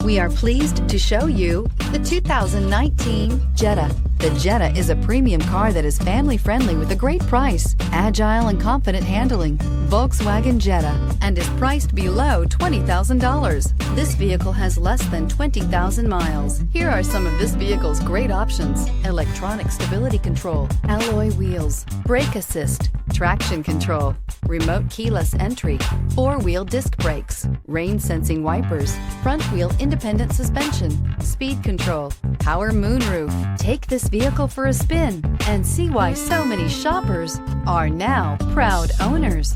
We are pleased to show you the 2019 Jetta. The Jetta is a premium car that is family-friendly with a great price, agile and confident handling. Volkswagen Jetta, and is priced below $20,000. This vehicle has less than 20,000 miles. Here are some of this vehicle's great options: electronic stability control, alloy wheels, brake assist, traction control, remote keyless entry, four-wheel disc brakes, rain-sensing wipers, front-wheel independent suspension, speed control, power moonroof. Take this vehicle for a spin and see why so many shoppers are now proud owners.